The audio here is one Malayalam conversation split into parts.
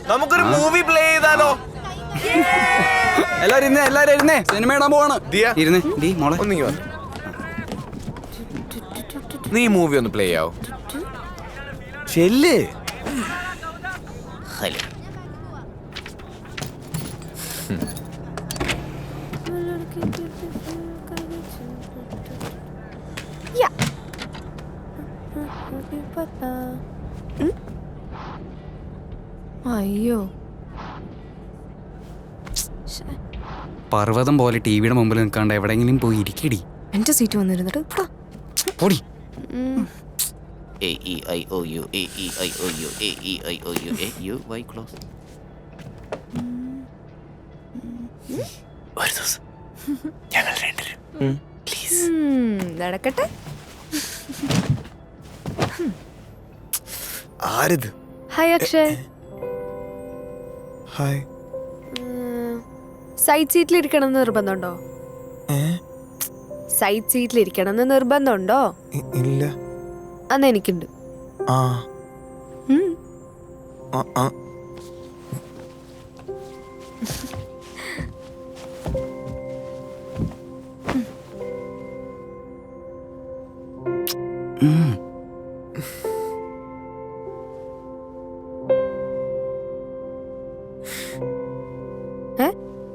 നമുക്കൊരു മൂവി പ്ലേ ചെയ്താലോ? എല്ലാരും ഇരുന്നേ, സിനിമ ഇടാൻ പോവാണ്. ഇരുന്നേ ഡീ മോളെ. നീ മൂവി ഒന്ന് പ്ലേ ആവോ? ചെല്ല്. ഹലോ. അയ്യോ, പർവ്വതം പോലെ ടിവിയുടെ മുമ്പിൽ നിൽക്കാണ്ട് എവിടെയെങ്കിലും പോയി ഇരിക്കടി. എന്റെ സീറ്റ് വന്നിരുന്നിട്ട് പൊടി. ഒരു ദിവസം ഞങ്ങൾ രണ്ടുപേരും പ്ലീസ്. നടക്കട്ടെ. ആരിത്? ഹായ് അക്ഷയ്. ഹായ്. സൈഡ് സീറ്റിൽ ഇരിക്കണം എന്ന് നിർബന്ധമുണ്ടോ? സൈഡ് സീറ്റിൽ ഇരിക്കണം എന്ന് നിർബന്ധമുണ്ടോ? ഇല്ല. അന്ന് എനിക്കുണ്ട്.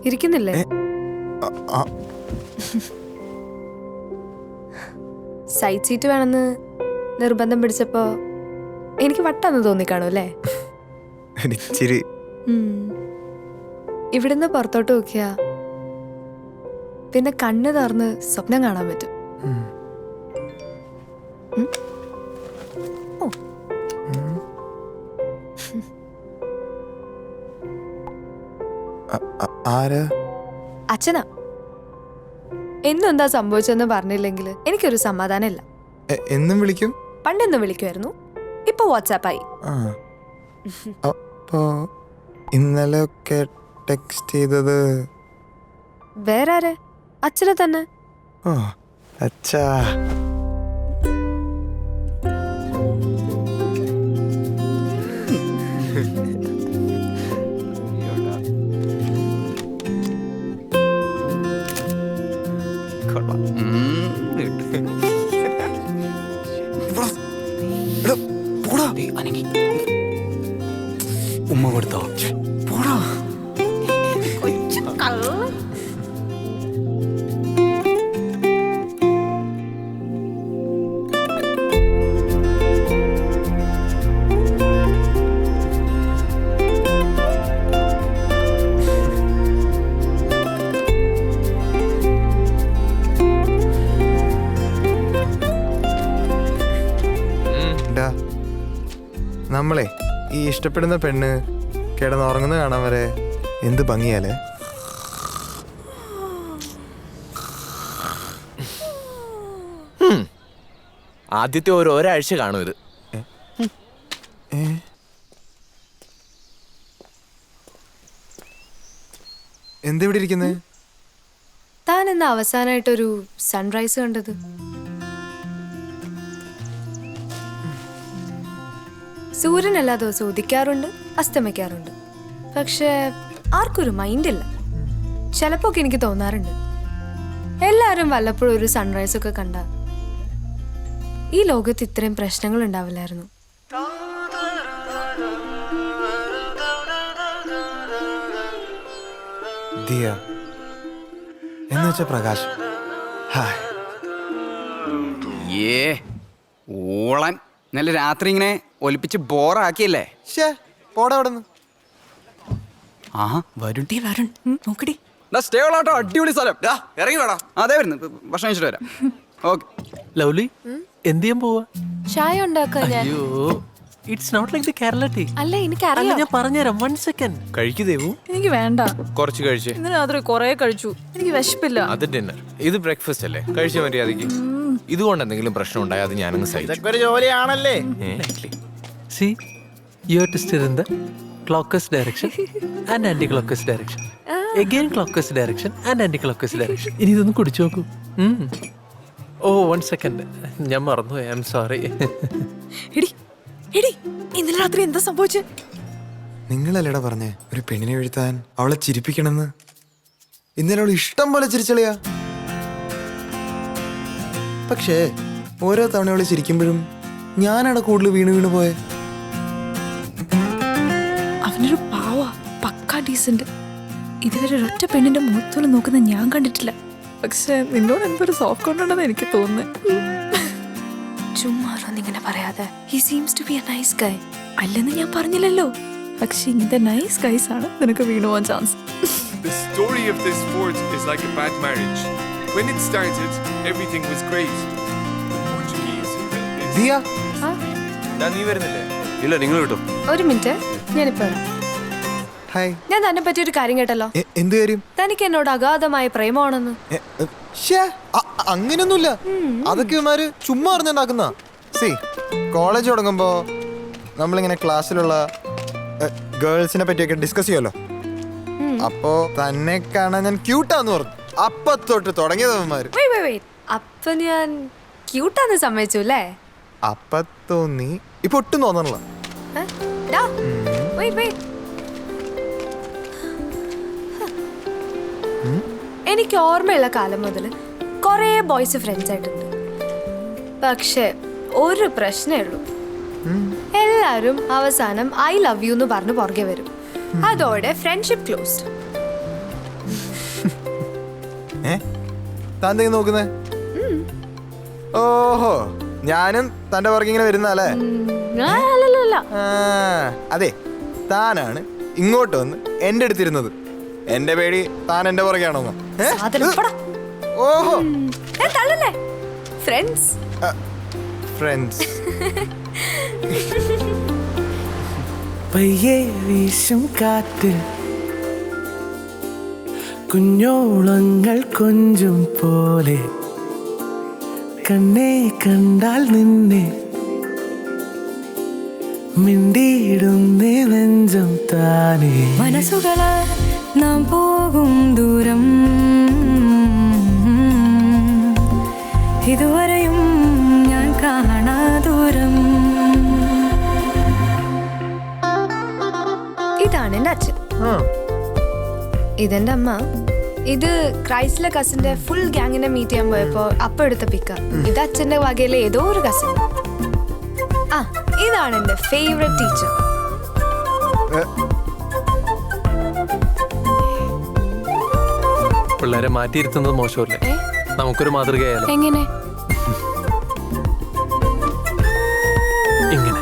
ഇരിക്കുന്നില്ലേ? സൈഡ് സീറ്റ് വേണമെന്ന് നിർബന്ധം പിടിച്ചപ്പോ എനിക്ക് വട്ടാന്ന് തോന്നിക്കാണു അല്ലേ? ഇവിടുന്ന് പുറത്തോട്ട് നോക്കിയാ പിന്നെ കണ്ണ് തുറന്ന് സ്വപ്നം കാണാൻ പറ്റും. അച്ഛനാ. എന്നും എന്താ സംഭവിച്ചെന്ന് പറഞ്ഞില്ലെങ്കിൽ എനിക്കൊരു സമാധാനമില്ല. എന്നും വിളിക്കും. പണ്ടെന്നും വിളിക്കുമായിരുന്നു, ഇപ്പൊ വാട്സാപ്പായി. അപ്പോ ഇന്നലെ ഒക്കെ ടെക്സ്റ്റ് ചെയ്തത് വേറെ ആരെ? അച്ഛനെ തന്നെ. അച്ഛാ. ഉമ്മ കൊടുത്തോ? പോടാ. നമ്മളെ ഈ ഇഷ്ടപ്പെടുന്ന പെണ്ണ് കിടന്നുറങ്ങുന്ന കാണാൻ വരെ എന്ത് ഭംഗിയാലേ. ആദ്യത്തെ ഒരാഴ്ച കാണും ഇത്. എന്തെവിടെ ഇരിക്കുന്നത്? താൻ എന്നാ അവസാനായിട്ടൊരു സൺറൈസ് കണ്ടത്? സൂര്യൻ എല്ലാ ദിവസവും ഉദിക്കാറുണ്ട്, അസ്തമിക്കാറുണ്ട്. പക്ഷെ ആർക്കൊരു മൈൻഡില്ല. ചിലപ്പോ എനിക്ക് തോന്നാറുണ്ട് എല്ലാരും വല്ലപ്പോഴും ഒരു സൺറൈസ് ഒക്കെ കണ്ട ഈ ലോകത്ത് ഇത്രയും പ്രശ്നങ്ങൾ ഉണ്ടാവില്ലായിരുന്നു. പ്രകാശ് ഓളൻ നല്ല രാത്രി ഇങ്ങനെ ഒലിപ്പിച്ച് ബോറാക്കിയല്ലേ? ആഹാ വരുൺ നോക്കടി. സ്റ്റേ ഉള്ളാട്ടോ, അടിപൊളി സ്ഥലം. ഇറങ്ങി വേടാ. അതെ വരുന്നു, ഭക്ഷണം കഴിച്ചിട്ട് വരാം. ഓക്കെ. ലവ്ലി എന്ത് ചെയ്യാൻ പോവാ? ചായ ഉണ്ടാക്കാൻ. അയ്യോ, it's not like the Kerala tea. അല്ല എനിക്കറിയാം. ഞാൻ പറഞ്ഞുതരാം, 1 സെക്കൻഡ്. കഴിക്കു ദേവു. എനിക്ക് വേണ്ട. കുറച്ച് കഴിച്ചേ. ഇന്ന് രാത്രി കുറെ കഴിച്ചു, എനിക്ക് വിശപ്പില്ല. അത് ഡിന്നർ, ഇത് ബ്രേക്ക്ഫാസ്റ്റ് അല്ലേ? കഴിച്ച മര്യാദക്ക്. ഇതുകൊണ്ട് എന്തെങ്കിലും പ്രശ്നം ഉണ്ടായാൽ അത് ഞാനങ്ങ് സഹിക്കും. ഒരു ജോലിയാണല്ലേ. See, you have to steer in the clockwise direction and anti-clockwise direction. Again clockwise direction and anti-clockwise direction. ഇനി ഇതൊന്ന് കുടിച്ചു നോക്കൂ. ഓ 1 സെക്കൻഡ്, ഞാൻ മറന്നു. I am sorry. രാത്രി എന്താ സംഭവിച്ചേ? നിങ്ങളല്ലേടാ പറഞ്ഞേ ഒരു പെണ്ണിനെ വീഴ്ത്താൻ അവളെ ചിരിപ്പിക്കണമെന്ന്. ഇന്നലെ അവൾ ഇഷ്ടം പോലെ ചിരിച്ചളിയാ. പക്ഷേ ഓരോ തവണ അവള് ചിരിക്കുമ്പോഴും ഞാനവിടെ കൂടുതൽ വീണ് പോയെ. അവനൊരു പാവ, പക്കാ ഡീസന്റ്. ഇതുവരെ ഒരൊറ്റ പെണ്ണിന്റെ മുഖത്തോളം നോക്കുന്ന ഞാൻ കണ്ടിട്ടില്ല. പക്ഷെ നിന്നോട് എന്തൊരു സോഫ്റ്റ് കൊണ്ടുണ്ടെന്ന് എനിക്ക് തോന്നുന്നത്. ചുമ്മാറൊന്നിങ്ങനെ പറയാതെ. He seems to be a nice guy. അല്ലെന്ന് ഞാൻ പറഞ്ഞില്ലല്ലോ. പക്ഷെ ഇങ്ങനത്തെ നൈസ് ഗൈസ് ആണ് നിനക്ക് വീണു പോകാൻ chance. The story of this sport is like a bad marriage. When it started, everything was great. The Portuguese Diya, നീ വരുന്നില്ലേ? ഇല്ല, നിങ്ങൾ കിട്ടും. ഒരു മിനിറ്റ്, ഞാനിപ്പോ വരാം. ഹായ്. ഞാൻ തന്നെ പറ്റി ഒരു കാര്യം കേട്ടല്ലോ. എന്ത് കാര്യം? തനിക്ക് എന്നോട് അഗാധമായ പ്രേമമാണെന്ന്. അങ്ങനെയൊന്നുമില്ല. അതൊക്കെ ഇവന്മാര് ചുമ്മാ അറിഞ്ഞുണ്ടാക്കുന്ന. സി, കോളേജ് തുടങ്ങുമ്പോ നമ്മളിങ്ങനെ ക്ലാസ്സിലുള്ള ഗേൾസിനെ പറ്റിയൊക്കെ ഡിസ്കസ് ചെയ്യുമല്ലോ. അപ്പോ തന്നെ കാണാൻ ഞാൻ ക്യൂട്ടാന്ന് പറഞ്ഞു. അപ്പൊ തൊട്ട് തുടങ്ങിയവന്മാര്. അപ്പൊ ഞാൻ ക്യൂട്ടാന്ന് സമ്മതിച്ചു അല്ലേ? അപ്പൊ തോന്നി, ഇപ്പൊ ഒട്ടും തോന്നണല്ലോ. എനിക്ക് ഓർമ്മയുള്ള കാലം മുതൽ കുറേ ബോയ്സ് ഫ്രണ്ട്സ് ആയിട്ടുണ്ട്. പക്ഷെ ഒരു പ്രശ്നമേ ഉള്ളൂ, എല്ലാരും അവസാനം ഐ ലവ് യു എന്ന് പറഞ്ഞ് പുറകെ വരും. അതോടെ ഫ്രണ്ട്ഷിപ്പ് ക്ലോസ്ഡ്. താൻ എന്തെങ്കിലും നോക്കുന്നേ? ഓഹോ, ഞാനും തന്റെ പുറകെ ഇങ്ങനെ വരുന്നല്ലേ? അതെ, താനാണ് ഇങ്ങോട്ട് വന്ന് എന്റെ അടുത്തിരുന്നത്. എന്റെ പേടി താൻ എന്റെ പുറകെയാണോ? ഓഹോ, ഫ്രണ്ട്സ് ഫ്രണ്ട്സ്. പയ്യെ വീശും കാറ്റിൽ കുഞ്ഞോളങ്ങൾ കൊഞ്ചും പോലെ കണ്ണേ കണ്ടാൽ നിന്നെ മിണ്ടിയിടുന്നേ നെഞ്ചം താനേ. മനസ്സുകളെ നാം പോകും ദൂരം ഇതുവരെയും ഞാൻ കാണാ ദൂരം. ഇതാണ് എന്റെ അച്ഛൻ, ഇതെന്റെ അമ്മ. ഇത് ക്രൈസ്റ്റിലെ കസിന്റെ ഫുൾ ഗ്യാങ്ങിനെ മീറ്റ് ചെയ്യാൻ പോയപ്പോ അപ്പൊ എടുത്ത പിക്ക. ഇത് അച്ഛന്റെ വകയിലെ ഏതോ ഒരു കസിൻ. ആ, ഇതാണ് എന്റെ ഫേവറേറ്റ് ടീച്ചർ. പിള്ളേരെ മാറ്റിയിരുത്തുന്നത് മോശമല്ലേ? നമുക്കൊരു മാതൃകയായാലോ? എങ്ങനെ? ഇങ്ങനെ